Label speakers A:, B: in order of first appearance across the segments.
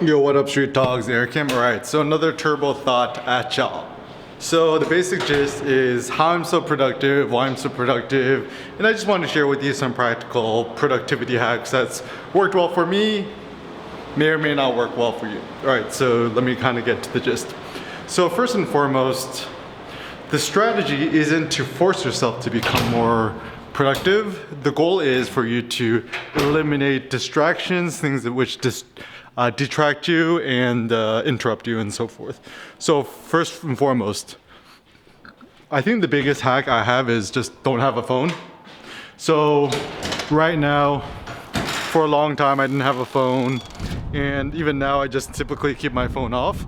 A: Yo, what up, Street Dogs? Eric Kim. Alright, so another turbo thought at y'all. So the basic gist is how I'm so productive, why I'm so productive, and I just want to share with you some practical productivity hacks that's worked well for me, may or may not work well for you. Alright, so let me kind of get to the gist. So first and foremost, the strategy isn't to force yourself to become more productive. The goal is for you to eliminate distractions, things that which detract you and interrupt you and so forth. So first and foremost, I think the biggest hack I have is just don't have a phone. So right now, for a long time I didn't have a phone, and even now I just typically keep my phone off.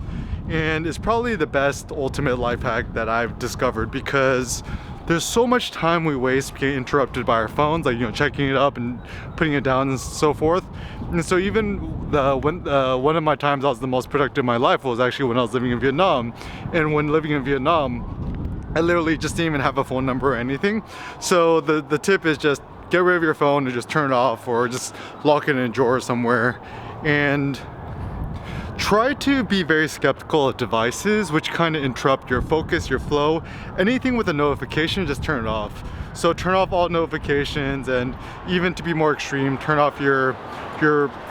A: And it's probably the best ultimate life hack that I've discovered, because there's so much time we waste getting interrupted by our phones, like, checking it up and putting it down and so forth. And so even one of my times I was the most productive in my life was actually when I was living in Vietnam. And when living in Vietnam, I literally just didn't even have a phone number or anything. So the tip is just get rid of your phone and just turn it off, or just lock it in a drawer somewhere. And try to be very skeptical of devices which kind of interrupt your focus, your flow. Anything with a notification, just turn it off. So turn off all notifications, and even to be more extreme, turn off your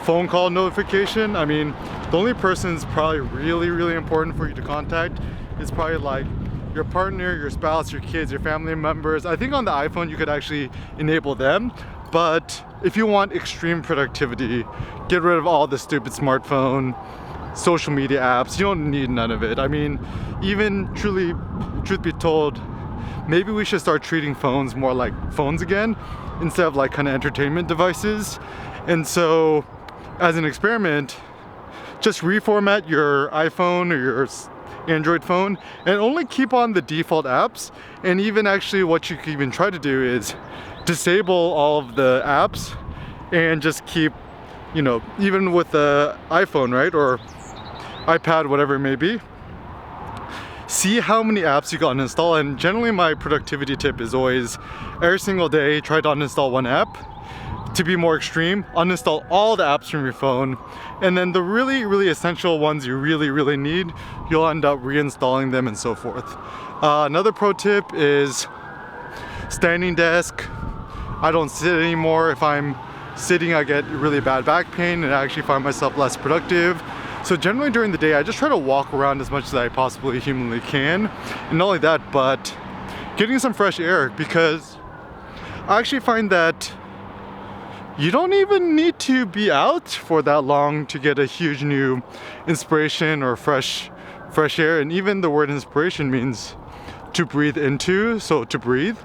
A: phone call notification. I mean, the only person that's probably really important for you to contact is probably like your partner, your spouse, your kids, your family members. I think on the iPhone you could actually enable them. But if you want extreme productivity, get rid of all the stupid smartphone, social media apps. You don't need none of it. I mean, even truth be told, maybe we should start treating phones more like phones again, instead of like kind of entertainment devices. And so as an experiment, just reformat your iPhone or your Android phone and only keep on the default apps. And even actually what you can even try to do is disable all of the apps and just keep, even with the iPhone, right, or iPad, whatever it may be, see how many apps you got uninstall. And generally my productivity tip is always every single day try to uninstall one app. To be more extreme, uninstall all the apps from your phone, and then the really essential ones you really need, you'll end up reinstalling them and so forth. Another pro tip is standing desk. I don't sit anymore. If I'm sitting, I get really bad back pain and I actually find myself less productive. So generally during the day, I just try to walk around as much as I possibly humanly can. And not only that, but getting some fresh air, because I actually find that you don't even need to be out for that long to get a huge new inspiration or fresh air. And even the word inspiration means to breathe into, so to breathe.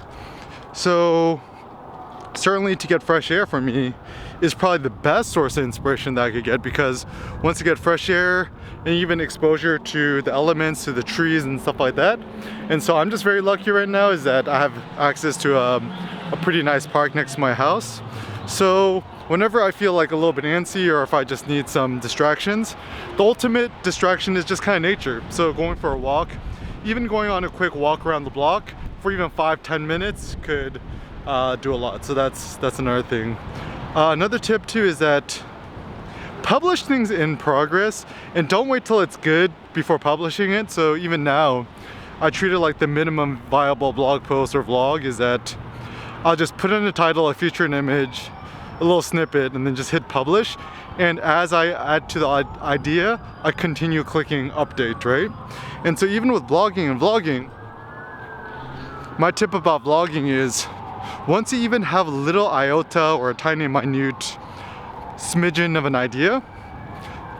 A: So certainly to get fresh air for me is probably the best source of inspiration that I could get, because once you get fresh air and even exposure to the elements, to the trees and stuff like that. And so I'm just very lucky right now is that I have access to a pretty nice park next to my house. So whenever I feel like a little bit antsy, or if I just need some distractions, the ultimate distraction is just kind of nature. So going for a walk, even going on a quick walk around the block for even 5-10 minutes could do a lot. So that's another thing. Another tip too is that publish things in progress and don't wait till it's good before publishing it. So even now, I treat it like the minimum viable blog post or vlog is that I'll just put in a title, a feature, an image, a little snippet, and then just hit publish. And as I add to the idea, I continue clicking update, right? And so even with blogging and vlogging, my tip about vlogging is once you even have a little iota or a tiny minute smidgen of an idea,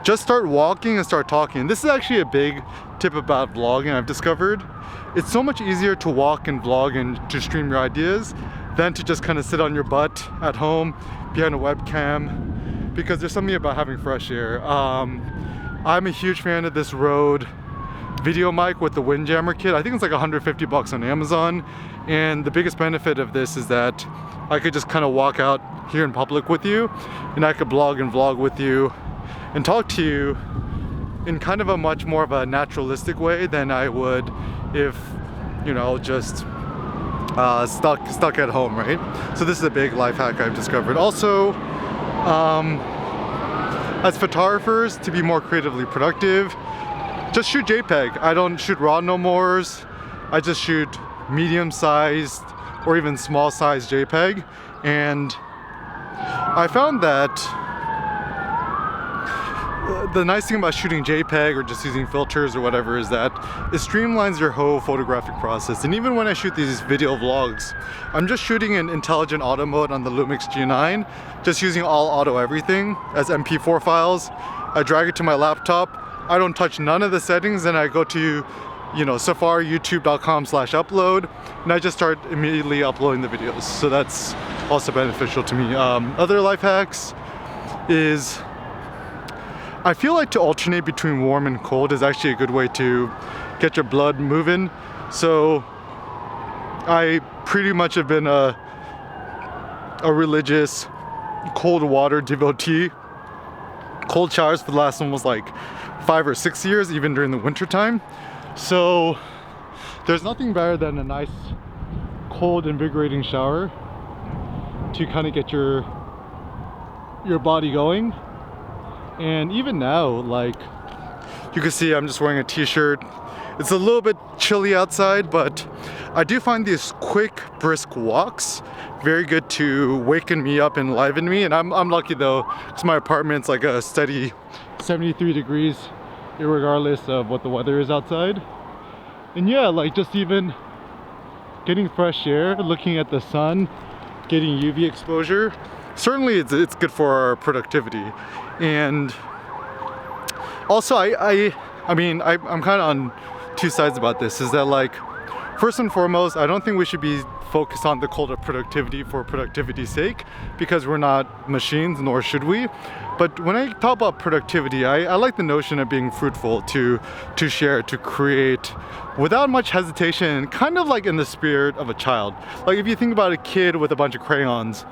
A: just start walking and start talking. This is actually a big tip about vlogging I've discovered. It's so much easier to walk and vlog and to stream your ideas than to just kind of sit on your butt at home behind a webcam, because there's something about having fresh air. I'm a huge fan of this Rode video mic with the Windjammer kit. I think it's like $150 on Amazon. And the biggest benefit of this is that I could just kind of walk out here in public with you, and I could blog and vlog with you and talk to you in kind of a much more of a naturalistic way than I would if, just stuck at home, right? So this is a big life hack I've discovered. Also, as photographers, to be more creatively productive, just shoot JPEG. I don't shoot RAW no more. I just shoot medium-sized or even small-sized JPEG. And I found that the nice thing about shooting JPEG or just using filters or whatever is that it streamlines your whole photographic process. And even when I shoot these video vlogs, I'm just shooting in intelligent auto mode on the Lumix G9, just using all auto everything as MP4 files. I drag it to my laptop. I don't touch none of the settings, and I go to, Safari, youtube.com/upload, and I just start immediately uploading the videos. So that's also beneficial to me. Other life hacks is, I feel like to alternate between warm and cold is actually a good way to get your blood moving. So I pretty much have been a religious cold water devotee. Cold showers for the last almost like 5 or 6 years, even during the winter time. So there's nothing better than a nice cold invigorating shower to kind of get your body going. And even now, like you can see, I'm just wearing a t-shirt. It's a little bit chilly outside, but I do find these quick, brisk walks very good to waken me up and enliven me. And I'm lucky though, because my apartment's like a steady 73 degrees, regardless of what the weather is outside. And yeah, like just even getting fresh air, looking at the sun, getting UV exposure, certainly it's good for our productivity. And also I'm kind of on two sides about this, is that like, first and foremost, I don't think we should be focused on the cult of productivity for productivity's sake, because we're not machines, nor should we. But when I talk about productivity, I like the notion of being fruitful, to share, to create without much hesitation, kind of like in the spirit of a child. Like if you think about a kid with a bunch of crayons,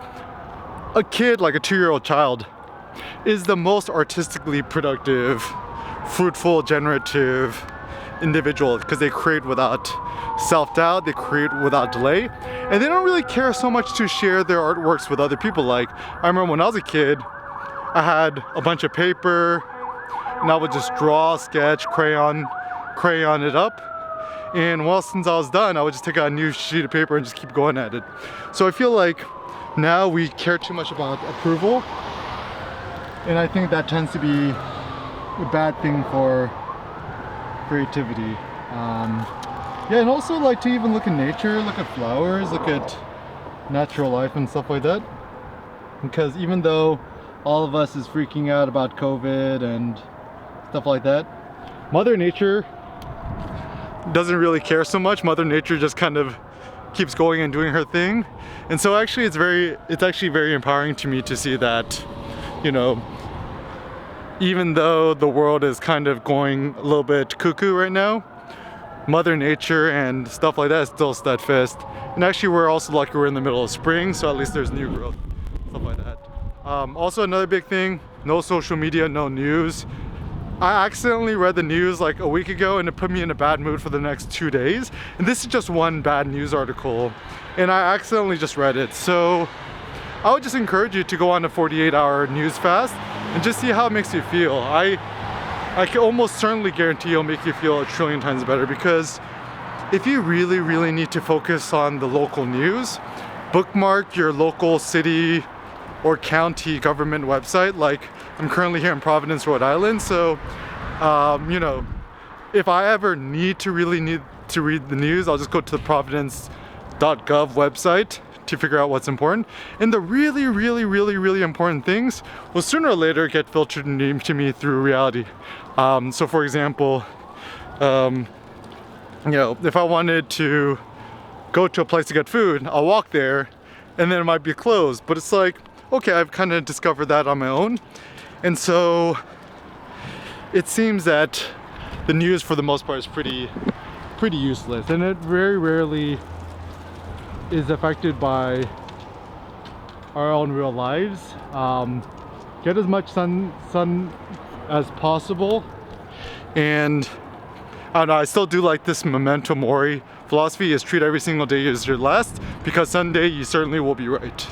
A: a kid, like a 2-year-old child, is the most artistically productive, fruitful, generative individual, because they create without self-doubt, they create without delay, and they don't really care so much to share their artworks with other people. Like I remember when I was a kid, I had a bunch of paper and I would just draw, sketch, crayon it up, and well, since I was done, I would just take out a new sheet of paper and just keep going at it. So I feel like now we care too much about approval, and I think that tends to be a bad thing for creativity. Yeah, and also like to even look at nature, look at flowers, look at natural life and stuff like that. Because even though all of us is freaking out about COVID and stuff like that, Mother Nature doesn't really care so much. Mother Nature just kind of keeps going and doing her thing. And so actually it's actually very empowering to me to see that, even though the world is kind of going a little bit cuckoo right now, Mother Nature and stuff like that is still steadfast. And actually we're also lucky we're in the middle of spring, so at least there's new growth, stuff like that. Also another big thing, no social media, no news. I accidentally read the news like a week ago and it put me in a bad mood for the next 2 days. And this is just one bad news article, and I accidentally just read it. So I would just encourage you to go on a 48-hour news fast and just see how it makes you feel. I can almost certainly guarantee it'll make you feel a trillion times better, because if you really, really need to focus on the local news, bookmark your local city or county government website. Like I'm currently here in Providence, Rhode Island, so if I ever need to read the news, I'll just go to the providence.gov website to figure out what's important. And the really, really, really, really important things will sooner or later get filtered to me through reality. So for example, if I wanted to go to a place to get food, I'll walk there and then it might be closed. But it's like, okay, I've kind of discovered that on my own. And so it seems that the news for the most part is pretty useless, and it very rarely is affected by our own real lives. Get as much sun as possible, and I don't know, I still do like this memento mori philosophy, is treat every single day as your last, because someday you certainly will be right.